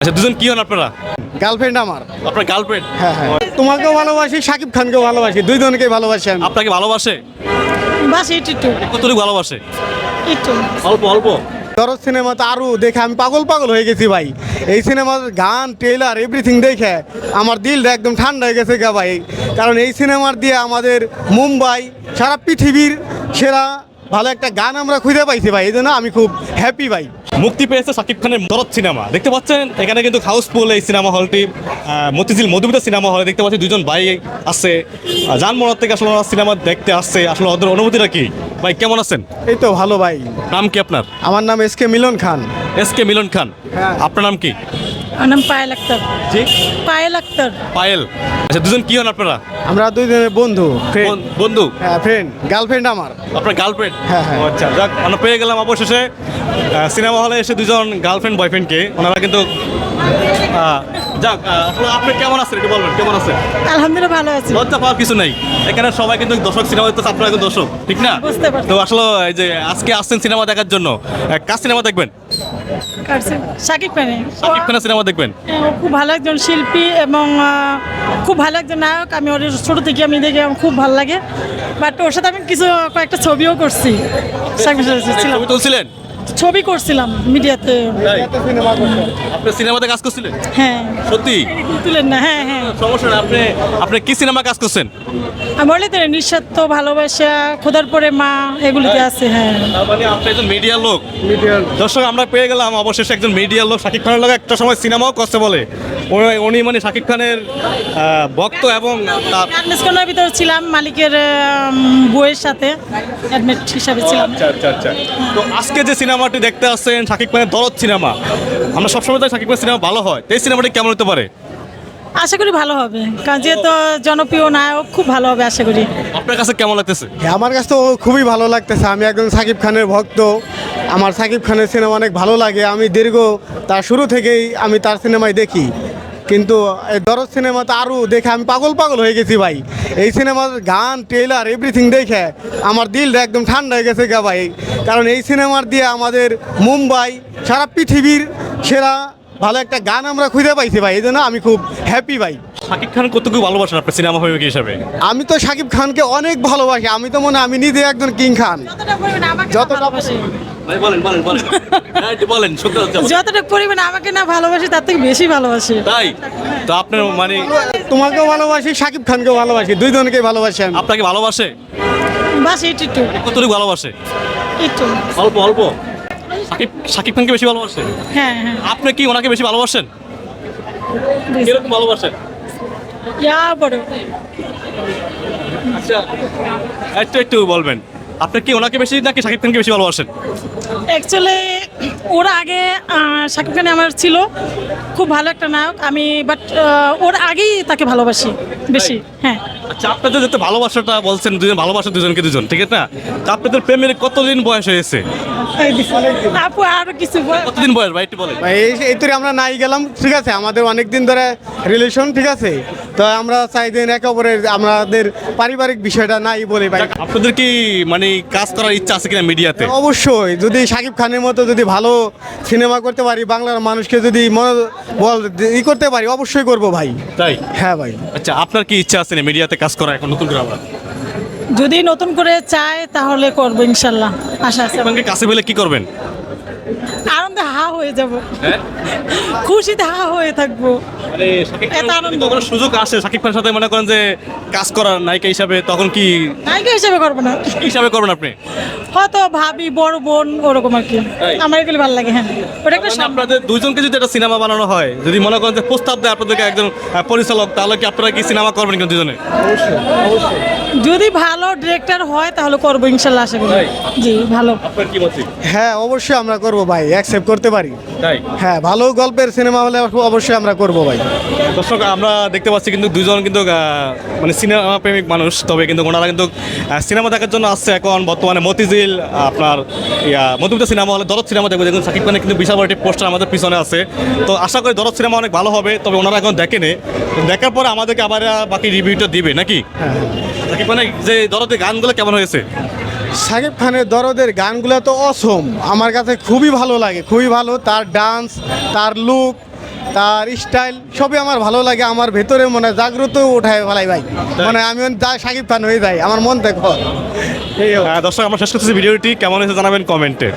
আচ্ছা, দুজন কি হন আপনারা? গার্লফ্রেন্ড আমার। আপনার গার্লফ্রেন্ড? হ্যাঁ হ্যাঁ, তোমাকেও ভালোবাসি, শাকিব খানকেও ভালোবাসি, দুইজনকেই ভালোবাসি আমি। আপনাকে ভালোবাসে? বাস একটু কতটুকু ভালোবাসে? একটু অল্প অল্প। দরদ সিনেমাতে আরও দেখে আমি পাগল পাগল হয়ে গেছি ভাই। এই সিনেমার গান, ট্রেলার, এভরিথিং দেখে আমার দিলটা একদম ঠান্ডা হয়ে গেছে গা ভাই। কারণ এই সিনেমার দিয়ে আমাদের মুম্বাই, সারা পৃথিবীর সেরা ভালো একটা গান আমরা খুঁজে পাইছি ভাই। এই জন্য আমি খুব হ্যাপি ভাই। মুক্তি পেয়েছে শাকিব খানের দরদ সিনেমা, দেখতে পাচ্ছেন এখানে কিন্তু হাউসফুল এই সিনেমা হলটি। মতিঝিল মধুমিতা সিনেমা হলে দেখতে পাচ্ছি দুজন ভাই আছে, জানমোড় থেকে আসলে ওরা সিনেমা দেখতে আসছে। আসলে ওদের অনুভূতিটা কি? ভাই কেমন আছেন? এই তো ভালো ভাই। নাম কি আপনার? আমার নাম এস কে মিলন খান। এস কে মিলন খান। হ্যাঁ। আপনার নাম কি? আমার নাম পায়েল আক্তার। জি, পায়েল আক্তার। পায়েল। আচ্ছা, দুজন কি হন আপনারা? আমরা দুইজনের বন্ধু, ফ্রেন্ড। বন্ধু? হ্যাঁ ফ্রেন্ড, গার্লফ্রেন্ড আমার। আপনার গার্লফ্রেন্ড? হ্যাঁ, হ্যাঁ। আচ্ছা, যাক আমরা পেয়ে গেলাম অবশেষে সিনেমা হলে এসে দুজন গার্লফ্রেন্ড বয়ফ্রেন্ডকে। ওনারা কিন্তু যাক, আসলে আপনি কেমন আছেন একটু বলবেন, কেমন আছেন? আলহামদুলিল্লাহ ভালো আছি। লজ্জা পাওয়ার কিছু নাই, এখানে সবাই কিন্তু দর্শক, সিনেমা দেখতে আপনারা কিন্তু দর্শক, ঠিক না? বুঝতে পারছি। তো আসলে এই যে আজকে আসছেন সিনেমা দেখার জন্য, কাজ সিনেমা দেখবেন? শাকিব খানে। শাকিব খানের সিনেমা দেখবেন? ও খুব ভালো একজন শিল্পী এবং খুব ভালো একজন নায়ক। আমি ওর ছোটো থেকে আমি দেখে আমার খুব ভালো লাগে। বাট ওর সাথে আমি কয়েকটা ছবিও করছি। শাকিব খানের সাথে ছিলাম। ছবি তুলছিলেন? ছবি করছিলাম মিডিয়াতে। আপনি সিনেমাতে কাজ করছিলেন? হ্যাঁ। সত্যি? তুলেন না? হ্যাঁ হ্যাঁ। সমস্যা না, আপনি আপনি কি সিনেমা কাজ করছেন? আমি বলি তো নিঃস্বার্থ ভালোবাসা, খোদার পরে মা, এগুলিতে আছে। হ্যাঁ। তার মানে আপনি একজন মিডিয়ার লোক। দর্শক আমরা পেয়ে গেলাম অবশেষে একজন মিডিয়ার লোক। শাকিব খানের লোক একটা সময় সিনেমাও করতে বলে। উনি মানে শাকিব খানের ভক্ত এবং তার গার্মেন্টস ভিতরে ছিলাম, মালিকের বউয়ের সাথে অ্যাডমিট হিসাবে ছিলাম। আচ্ছা আচ্ছা আচ্ছা। তো আজকে যে সিনেমাটি দেখতে আসছেন শাকিব খানের দরদ সিনেমা, আমরা সবসময় তো শাকিব খানের সিনেমা ভালো হয়, তো এই সিনেমাটি কেমন হতে পারে? আশা করি ভালো হবে, কারণ যেহেতু জনপ্রিয় নায়ক, খুব ভালো হবে আশা করি। আপনার কাছে কেমন লাগতেছে? আমার কাছে তো খুবই ভালো লাগতেছে। আমি একজন সাকিব খানের ভক্ত। আমার সাকিব খানের সিনেমা অনেক ভালো লাগে। আমি তার শুরু থেকেই আমি তার সিনেমায় দেখি। কিন্তু এই দরদ সিনেমাতে আরও দেখে আমি পাগল পাগল হয়ে গেছি ভাই। এই সিনেমার গান, ট্রেলার, এভরিথিং দেখে আমার দিলটা একদম ঠান্ডা হয়ে গেছে গা ভাই। কারণ এই সিনেমার দিয়ে আমাদের মুম্বাই, সারা পৃথিবীর সেরা ভালো একটা গান আমরা খুঁজে পাইছি ভাই। এই জন্য আমি খুব হ্যাপি ভাই। শাকিব খান কতটুকু ভালোবাসেন আপনার সিনেমা প্রেমিক হিসাবে? আমি তো শাকিব খানকে অনেক ভালোবাসি। আমি তো আমি নিজে একজন কিং খান। যতটা ভালোবাসি, বলেন বলেন বলেন বলেন, সত্যি কথা বলেন। যতটা পরিমাণে আমাকে না ভালোবাসি তার থেকে বেশি ভালোবাসি। তাই তো আপনার মানে তোমাকেও ভালোবাসি, শাকিব খানকেও ভালোবাসি, দুইজনকেই ভালোবাসি আমি। আপনাকে ভালোবাসে? বাস একটু কতটুকু ভালোবাসে? একটু অল্প অল্প। শাকিব খানকে বেশি ভালোবাসে? হ্যাঁ হ্যাঁ। আপনি কি ওনাকে বেশি ভালোবাসেন? কিরকম ভালোবাসেন? বড় আচ্ছা, একটু একটু বলবেন, আপনি কি ওনাকে বেশি নাকি শাকিব খানকে বেশি ভালোবাসেন? অ্যাকচুয়ালি ওর আগে শাকিব খান আমার ছিল, খুব ভালো একটা নায়ক আমি, বাট ওর আগেই তাকে ভালোবাসি বেশি। হ্যাঁ। আচ্ছা, আপনাদের যেতে ভালোবাসাটা বলছেন, দুজন ভালোবাসা দুজনকে দুজন, ঠিক আছে না? তো আপনাদের প্রেমের কতদিন বয়স হয়েছে? আপু আরো কিছু কতদিন বয়স ভাই একটু বলেন। ভাই এই তোরে আমরা নাই গেলাম, ঠিক আছে, আমাদের অনেক দিন ধরে রিলেশন, ঠিক আছে। তো আমরা চাই যে একে অপরের আমাদের পারিবারিক বিষয়টা নাই বলে ভাই। আপনাদের কি মানে কাজ করার ইচ্ছা আছে কিনা মিডিয়াতে? অবশ্যই, যদি শাকিব খানের মতো যদি ভালো সিনেমা করতে পারি, বাংলার মানুষকে যদি করতে পারি, অবশ্যই করব ভাই। তাই? হ্যাঁ ভাই। আচ্ছা, আপনার কি ইচ্ছা আছে না মিডিয়াতে কাজ করা এখন নতুন করে? আবার যদি নতুন করে চায় তাহলে করবো ইনশাল্লাহ, আশা আছে। আপনাকে কাছে পেলে কি করবেন? আনন্দে হা হয়ে যাব, হ্যাঁ? খুশিতে হা হয়ে থাকবো। মানে শাকিব এত খানের আনন্দ। যদি কখনো সুযোগ আসে শাকিব খানের সাথে মনে করেন যে কাজ করার নায়িকা হিসাবে, তখন কি নায়িকা হিসেবে করবো না, কি হিসাবে করবেন আপনি? হয়তো ভাবি, বড় বোন, ওরকম আর কি। তাই? আমার এগুলি ভালো লাগে। হ্যাঁ, ওটা একটা মানে আপনাদের দুইজনকে যদি একটা সিনেমা বানানো হয়, যদি মনে করেন যে প্রস্তাব দেয় আপনাদেরকে একজন পরিচালক, তাহলে কি আপনারা কি সিনেমা করবেন কিন্তু দুজনে? যদি ভালো ডিরেক্টর হয় তাহলে করবো ইনশাল্লাহ, আশা করি। তাই? জি, ভালো। আপনার কি মত? হ্যাঁ অবশ্যই আমরা করব ভাই, অ্যাকসেপ্ট করতে পারি। তাই? হ্যাঁ, ভালো গল্পের সিনেমা হলে অবশ্যই আমরা করব ভাই। দর্শক আমরা দেখতে পাচ্ছি কিন্তু দুজন কিন্তু মানে সিনেমা প্রেমিক মানুষ, তবে কিন্তু ওনারা কিন্তু সিনেমা দেখার জন্য আসছে এখন বর্তমানে মতিঝিল আপনার মধুমিতা সিনেমা হলে দরদ সিনেমা দেখবো। দেখুন শাকিব খানের কিন্তু বিশাল বড় একটি পোস্টার আমাদের পিছনে আছে। তো আশা করি দরদ সিনেমা অনেক ভালো হবে, তবে ওনারা এখন দেখেনি, দেখার পরে আমাদেরকে আবার বাকি রিভিউটা দিবে নাকি? শাকিব খানের যে দরদের গানগুলো কেমন হয়েছে? শাকিব খানের দরদের গানগুলো তো অসম, আমার কাছে খুবই ভালো লাগে, খুবই ভালো। তার ডান্স, তার লুক, তার স্টাইল সবই আমার ভালো লাগে। আমার ভেতরে মনে হয় জাগ্রত উঠায় ফেলাই ভাই, মানে আমি যা শাকিব খান হয়ে যাই আমার মন দেখো। দর্শক আমরা শেষ করতেছি ভিডিওটি, কেমন হয়েছে জানাবেন কমেন্টে।